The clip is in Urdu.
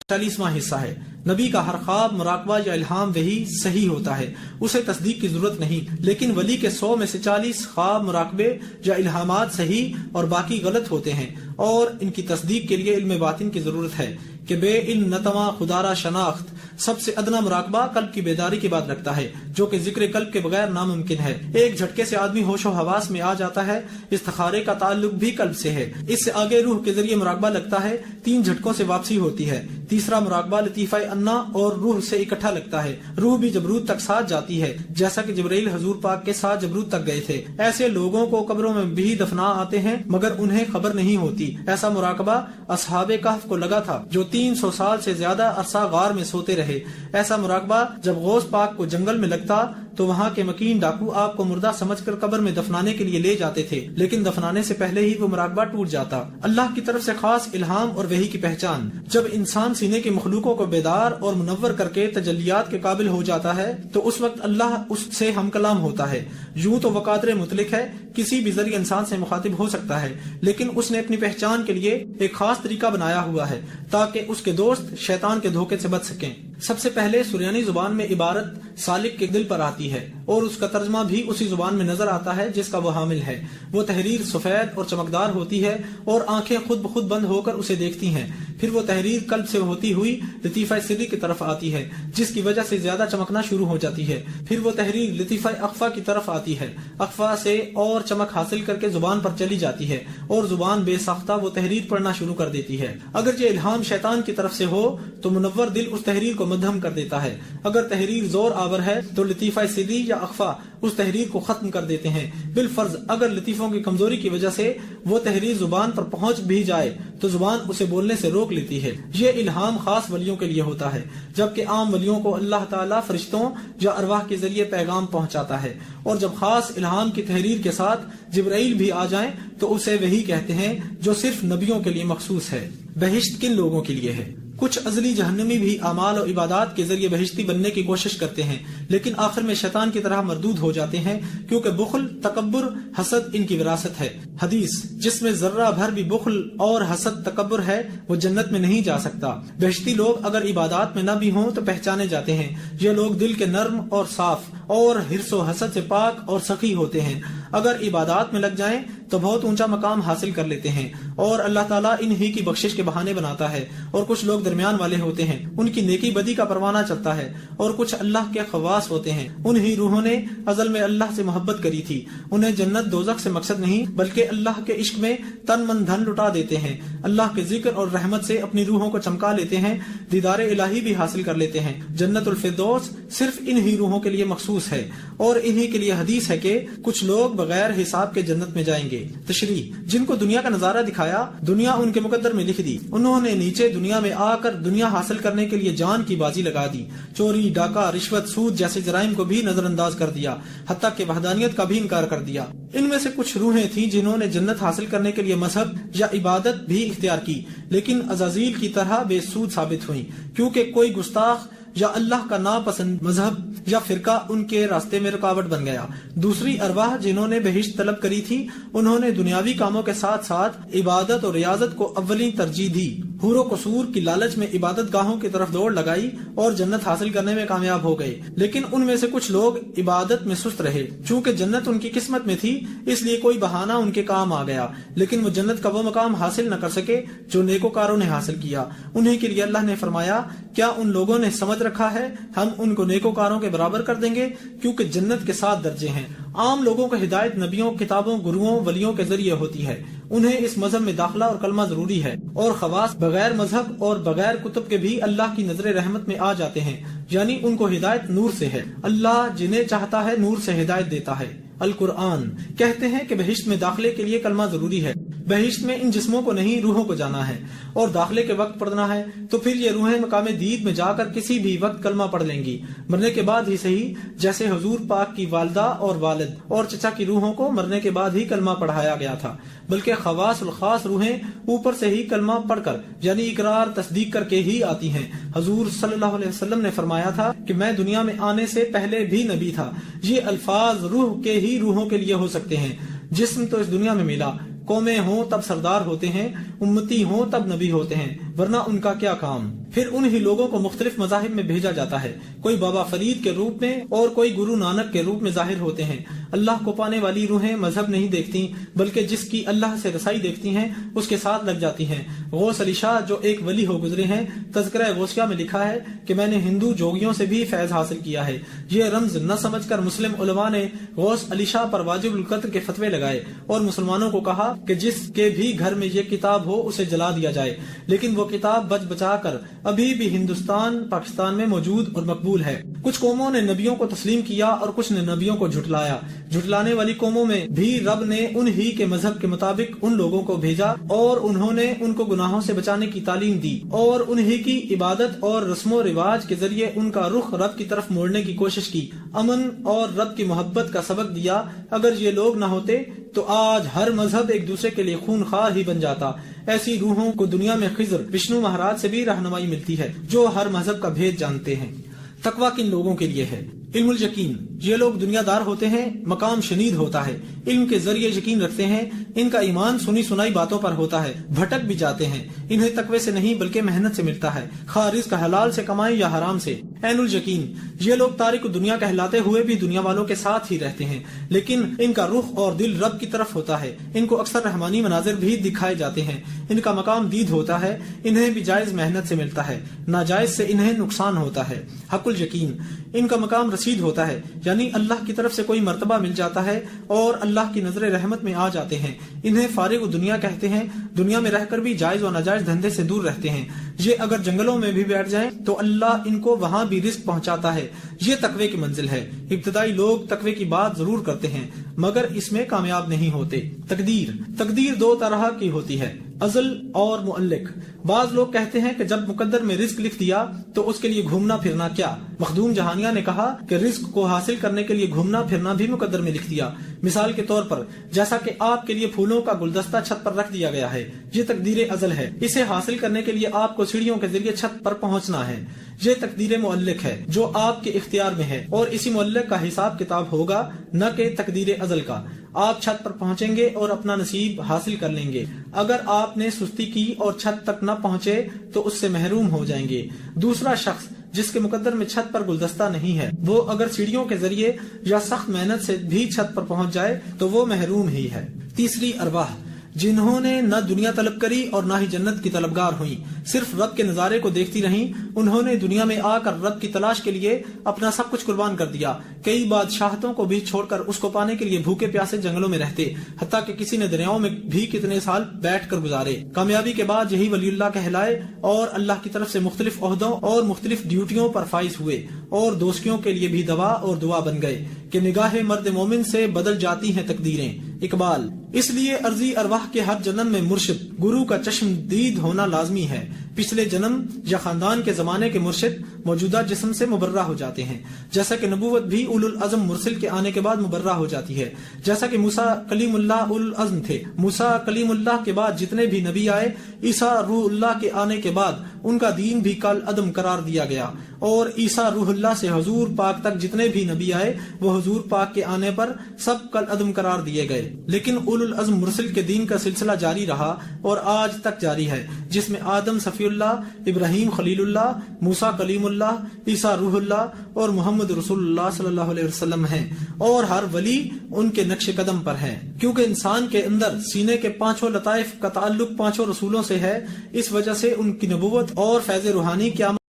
40واں حصہ ہے۔ نبی کا ہر خواب، مراقبہ یا الہام وہی صحیح ہوتا ہے، اسے تصدیق کی ضرورت نہیں، لیکن ولی کے 100 میں سے 40 خواب، مراقبے یا الہامات صحیح اور باقی غلط ہوتے ہیں، اور ان کی تصدیق کے لیے علم باطن کی ضرورت ہے کہ بے علم نتواں خدارا شناخت سب سے ادنا مراقبہ قلب کی بیداری کی بات رکھتا ہے، جو کہ ذکر قلب کے بغیر ناممکن ہے۔ ایک جھٹکے سے آدمی ہوش و حواس میں آ جاتا ہے، استخارے کا تعلق بھی قلب سے ہے، اس سے آگے روح کے ذریعے مراقبہ لگتا ہے، 3 جھٹکوں سے واپسی ہوتی ہے۔ تیسرا مراقبہ لطیفہ انا اور روح سے اکٹھا لگتا ہے، روح بھی جبروت تک ساتھ جاتی ہے، جیسا کہ جبرائیل حضور پاک کے ساتھ جبروت تک گئے تھے۔ ایسے لوگوں کو قبروں میں بھی دفنا آتے ہیں مگر انہیں خبر نہیں ہوتی۔ ایسا مراقبہ اصحاب کہف کو لگا تھا جو 300 سال سے زیادہ عرصہ غار میں سوتے رہے۔ ایسا مراقبہ جب غوث پاک کو جنگل میں لگتا تو وہاں کے مکین ڈاکو آپ کو مردہ سمجھ کر قبر میں دفنانے کے لیے لے جاتے تھے، لیکن دفنانے سے پہلے ہی وہ مراقبہ ٹوٹ جاتا۔ اللہ کی طرف سے خاص الہام اور وحی کی پہچان، جب انسان سینے کی مخلوقوں کو بیدار اور منور کر کے تجلیات کے قابل ہو جاتا ہے تو اس وقت اللہ اس سے ہم کلام ہوتا ہے۔ یوں تو وہ قادر مطلق ہے، کسی بھی ذریعے انسان سے مخاطب ہو سکتا ہے، لیکن اس نے اپنی پہچان کے لیے ایک خاص طریقہ بنایا ہوا ہے تاکہ اس کے دوست شیطان کے دھوکے سے بچ سکیں۔ سب سے پہلے سریانی زبان میں عبارت سالک کے دل پر آتی ہے اور اس کا ترجمہ بھی اسی زبان میں نظر آتا ہے جس کا وہ حامل ہے۔ وہ تحریر سفید اور چمکدار ہوتی ہے اور آنکھیں خود بخود بند ہو کر اسے دیکھتی ہیں۔ پھر وہ تحریر قلب سے ہوتی ہوئی لطیفہ سری کی طرف آتی ہے جس کی وجہ سے زیادہ چمکنا شروع ہو جاتی ہے۔ پھر وہ تحریر لطیفہ اخفا کی طرف آتی ہے، اخفا سے اور چمک حاصل کر کے زبان پر چلی جاتی ہے اور زبان بے ساختہ وہ تحریر پڑھنا شروع کر دیتی ہے۔ اگر یہ الہام شیطان کی طرف سے ہو تو منور دل اس تحریر کو مدھم کر دیتا ہے، اگر تحریر زور آور ہے تو لطیفہ سری یا اخفا اس تحریر کو ختم کر دیتے ہیں۔ بالفرض اگر لطیفوں کی کمزوری کی وجہ سے وہ تحریر زبان پر پہنچ بھی جائے تو زبان اسے بولنے سے روک لیتی ہے۔ یہ الہام خاص ولیوں کے لیے ہوتا ہے، جبکہ عام ولیوں کو اللہ تعالیٰ فرشتوں یا ارواح کے ذریعے پیغام پہنچاتا ہے، اور جب خاص الہام کی تحریر کے ساتھ جبرائیل بھی آ جائیں تو اسے وہی کہتے ہیں جو صرف نبیوں کے لیے مخصوص ہے۔ بہشت کن لوگوں کے لیے ہے؟ کچھ ازلی جہنمی بھی اعمال و عبادات کے ذریعے بہشتی بننے کی کوشش کرتے ہیں، لیکن آخر میں شیطان کی طرح مردود ہو جاتے ہیں، کیونکہ بخل، تکبر، حسد ان کی وراثت ہے۔ حدیث: جس میں ذرہ بھر بھی بخل اور حسد، تکبر ہے وہ جنت میں نہیں جا سکتا۔ بہشتی لوگ اگر عبادات میں نہ بھی ہوں تو پہچانے جاتے ہیں۔ یہ لوگ دل کے نرم اور صاف اور حرص و حسد سے پاک اور سخی ہوتے ہیں۔ اگر عبادات میں لگ جائیں تو بہت اونچا مقام حاصل کر لیتے ہیں، اور اللہ تعالیٰ انہی کی بخشش کے بہانے بناتا ہے۔ اور کچھ لوگ درمیان والے ہوتے ہیں، ان کی نیکی بدی کا پروانہ چلتا ہے، اور کچھ اللہ کے خواص ہوتے ہیں۔ انہی روحوں نے ازل میں اللہ سے محبت کری تھی، انہیں جنت دوزخ سے مقصد نہیں بلکہ اللہ کے عشق میں تن من دھن لٹا دیتے ہیں، اللہ کے ذکر اور رحمت سے اپنی روحوں کو چمکا لیتے ہیں، دیدار الہی بھی حاصل کر لیتے ہیں۔ جنت الفردوس صرف انہی روحوں کے لیے مخصوص ہے، اور انہی کے لیے حدیث ہے کہ کچھ لوگ بغیر حساب کے جنت میں جائیں گے۔ تشریح: جن کو دنیا کا نظارہ دکھایا، دنیا ان کے مقدر میں لکھ دی، انہوں نے نیچے دنیا میں آ کر دنیا حاصل کرنے کے لیے جان کی بازی لگا دی، چوری، ڈاکہ، رشوت، سود جیسے جرائم کو بھی نظر انداز کر دیا، حتیٰ کہ وحدانیت کا بھی انکار کر دیا۔ ان میں سے کچھ روحیں تھیں جنہوں نے جنت حاصل کرنے کے لیے مذہب یا عبادت بھی اختیار کی، لیکن عزازیل کی طرح بے سود ثابت ہوئیں، کیونکہ کوئی گستاخ یا اللہ کا ناپسند مذہب یا فرقہ ان کے راستے میں رکاوٹ بن گیا۔ دوسری ارواح جنہوں نے بہشت طلب کری تھی، انہوں نے دنیاوی کاموں کے ساتھ ساتھ عبادت اور ریاضت کو اولین ترجیح دی، حور و قصور کی لالچ میں عبادت گاہوں کی طرف دوڑ لگائی اور جنت حاصل کرنے میں کامیاب ہو گئے۔ لیکن ان میں سے کچھ لوگ عبادت میں سست رہے، چونکہ جنت ان کی قسمت میں تھی اس لیے کوئی بہانہ ان کے کام آ گیا، لیکن وہ جنت کا وہ مقام حاصل نہ کر سکے جو نیکوکاروں نے حاصل کیا۔ انہیں کے لیے اللہ نے فرمایا: کیا ان لوگوں نے سمجھ رکھا ہے ہم ان کو نیکوکاروں کے برابر کر دیں گے، کیونکہ جنت کے 7 درجے ہیں۔ عام لوگوں کو ہدایت نبیوں، کتابوں، گروؤں، ولیوں کے ذریعے ہوتی ہے، انہیں اس مذہب میں داخلہ اور کلمہ ضروری ہے، اور خواص بغیر مذہب اور بغیر کتب کے بھی اللہ کی نظر رحمت میں آ جاتے ہیں، یعنی ان کو ہدایت نور سے ہے۔ اللہ جنہیں چاہتا ہے نور سے ہدایت دیتا ہے۔ القرآن کہتے ہیں کہ بہشت میں داخلے کے لیے کلمہ ضروری ہے۔ بہشت میں ان جسموں کو نہیں، روحوں کو جانا ہے، اور داخلے کے وقت پڑھنا ہے تو پھر یہ روحیں مقام دید میں جا کر کسی بھی وقت کلمہ پڑھ لیں گی، مرنے کے بعد ہی صحیح، جیسے حضور پاک کی والدہ اور والد اور چچا کی روحوں کو مرنے کے بعد ہی کلمہ پڑھایا گیا تھا، بلکہ خواص الخاص روحیں اوپر سے ہی کلمہ پڑھ کر یعنی اقرار تصدیق کر کے ہی آتی ہیں۔ حضور صلی اللہ علیہ وسلم نے فرمایا تھا کہ میں دنیا میں آنے سے پہلے بھی نبی تھا۔ یہ الفاظ روح کے ہی روحوں کے لیے ہو سکتے ہیں، جسم تو اس دنیا میں ملا، قومیں ہوں تب سردار ہوتے ہیں، امتی ہوں تب نبی ہوتے ہیں، ورنہ ان کا کیا کام۔ پھر انہی لوگوں کو مختلف مذاہب میں بھیجا جاتا ہے، کوئی بابا فرید کے روپ میں اور کوئی گرو نانک کے روپ میں ظاہر ہوتے ہیں۔ اللہ کو پانے والی روحیں مذہب نہیں دیکھتی، بلکہ جس کی اللہ سے رسائی دیکھتی ہیں اس کے ساتھ لگ جاتی ہیں۔ غوث علی شاہ جو ایک ولی ہو گزرے ہیں، تذکرہ غوثیہ میں لکھا ہے کہ میں نے ہندو جوگیوں سے بھی فیض حاصل کیا ہے۔ یہ رمز نہ سمجھ کر مسلم علماء نے غوث علی شاہ پر واجب القتل کے فتوے لگائے اور مسلمانوں کو کہا کہ جس کے بھی گھر میں یہ کتاب ہو اسے جلا دیا جائے، لیکن وہ کتاب بچ بچا کر ابھی بھی ہندوستان پاکستان میں موجود اور مقبول ہے۔ کچھ قوموں نے نبیوں کو تسلیم کیا اور کچھ نے نبیوں کو جھٹلایا۔ جھٹلانے والی قوموں میں بھی رب نے انہی کے مذہب کے مطابق ان لوگوں کو بھیجا اور انہوں نے ان کو گناہوں سے بچانے کی تعلیم دی اور انہی کی عبادت اور رسم و رواج کے ذریعے ان کا رخ رب کی طرف موڑنے کی کوشش کی، امن اور رب کی محبت کا سبق دیا۔ اگر یہ لوگ نہ ہوتے تو آج ہر مذہب ایک دوسرے کے لیے خون خوار ہی بن جاتا۔ ایسی روحوں کو دنیا میں خضر وشنو مہاراج سے بھی رہنمائی ملتی ہے جو ہر مذہب کا بھید جانتے ہیں۔ تقویٰ کن لوگوں کے لیے ہے؟ علم الیقین، یہ لوگ دنیا دار ہوتے ہیں، مقام شنید ہوتا ہے، علم کے ذریعے یقین رکھتے ہیں، ان کا ایمان سنی سنائی باتوں پر ہوتا ہے، بھٹک بھی جاتے ہیں، انہیں تقوی سے نہیں بلکہ محنت سے ملتا ہے، خواہ رزق حلال سے کمائیں یا حرام سے۔ عین الیقین، یہ لوگ تارک دنیا کہلاتے ہوئے بھی دنیا والوں کے ساتھ ہی رہتے ہیں، لیکن ان کا رخ اور دل رب کی طرف ہوتا ہے، ان کو اکثر رحمانی مناظر بھی دکھائے جاتے ہیں، ان کا مقام دید ہوتا ہے، انہیں بھی جائز محنت سے ملتا ہے، ناجائز سے انہیں نقصان ہوتا ہے۔ حق الیقین، ان کا مقام رسید ہوتا ہے، یعنی اللہ کی طرف سے کوئی مرتبہ مل جاتا ہے اور اللہ کی نظر رحمت میں آ جاتے ہیں، انہیں فارغ دنیا کہتے ہیں، دنیا میں رہ کر بھی جائز و ناجائز دھندے سے دور رہتے ہیں، یہ اگر جنگلوں میں بھی بیٹھ جائیں تو اللہ ان کو وہاں بھی رزق پہنچاتا ہے، یہ تقوی کی منزل ہے۔ ابتدائی لوگ تقوی کی بات ضرور کرتے ہیں مگر اس میں کامیاب نہیں ہوتے۔ تقدیر دو طرح کی ہوتی ہے، ازل اور معلق۔ بعض لوگ کہتے ہیں کہ جب مقدر میں رزق لکھ دیا تو اس کے لیے گھومنا پھرنا کیا؟ مخدوم جہانیہ نے کہا کہ رزق کو حاصل کرنے کے لیے گھومنا پھرنا بھی مقدر میں لکھ دیا۔ مثال کے طور پر جیسا کہ آپ کے لیے پھولوں کا گلدستہ چھت پر رکھ دیا گیا ہے، یہ تقدیر ازل ہے، اسے حاصل کرنے کے لیے آپ کو سیڑھیوں کے ذریعے چھت پر پہنچنا ہے۔ یہ تقدیر معلق ہے جو آپ کے اختیار میں ہے اور اسی معلق کا حساب کتاب ہوگا، نہ کہ تقدیر ازل کا۔ آپ چھت پر پہنچیں گے اور اپنا نصیب حاصل کر لیں گے، اگر آپ نے سستی کی اور چھت تک نہ پہنچے تو اس سے محروم ہو جائیں گے۔ دوسرا شخص جس کے مقدر میں چھت پر گلدستہ نہیں ہے، وہ اگر سیڑھیوں کے ذریعے یا سخت محنت سے بھی چھت پر پہنچ جائے تو وہ محروم ہی ہے۔ تیسری ارواح، جنہوں نے نہ دنیا طلب کری اور نہ ہی جنت کی طلبگار ہوئیں، صرف رب کے نظارے کو دیکھتی رہیں، انہوں نے دنیا میں آ کر رب کی تلاش کے لیے اپنا سب کچھ قربان کر دیا، کئی بادشاہتوں کو بھی چھوڑ کر اس کو پانے کے لیے بھوکے پیاسے جنگلوں میں رہتے، حتیٰ کہ کسی نے دریاؤں میں بھی کتنے سال بیٹھ کر گزارے۔ کامیابی کے بعد یہی ولی اللہ کہلائے اور اللہ کی طرف سے مختلف عہدوں اور مختلف ڈیوٹیوں پر فائز ہوئے اور دوستیوں کے لیے بھی دوا اور دعا بن گئے کہ نگاہ مرد مومن سے بدل جاتی ہیں تقدیریں۔ اقبال، اس لیے ارضی ارواح کے ہر جنم میں مرشد گرو کا چشم دید ہونا لازمی ہے۔ پچھلے جنم یا خاندان کے زمانے کے مرشد موجودہ جسم سے مبرہ ہو جاتے ہیں، جیسا کہ نبوت بھی اولو العزم مرسل کے آنے کے بعد مبرہ ہو جاتی ہے، جیسا کہ موسیٰ کلیم اللہ اولو العزم تھے۔ موسیٰ کلیم اللہ کے بعد جتنے بھی نبی آئے، عیسیٰ روح اللہ کے آنے کے بعد ان کا دین بھی کل عدم قرار دیا گیا، اور عیسیٰ روح اللہ سے حضور پاک تک جتنے بھی نبی آئے وہ حضور پاک کے آنے پر سب کل عدم قرار دیے گئے، لیکن اولو العزم مرسل کے دین کا سلسلہ جاری رہا اور آج تک جاری ہے، جس میں آدم صفی اللہ، ابراہیم خلیل اللہ، موسیٰ کلیم اللہ، عیسیٰ روح اللہ اور محمد رسول اللہ صلی اللہ علیہ وسلم ہیں، اور ہر ولی ان کے نقش قدم پر ہے۔ کیونکہ انسان کے اندر سینے کے پانچوں لطائف کا تعلق پانچوں رسولوں سے ہے، اس وجہ سے ان کی نبوت اور فیض روحانی قیامت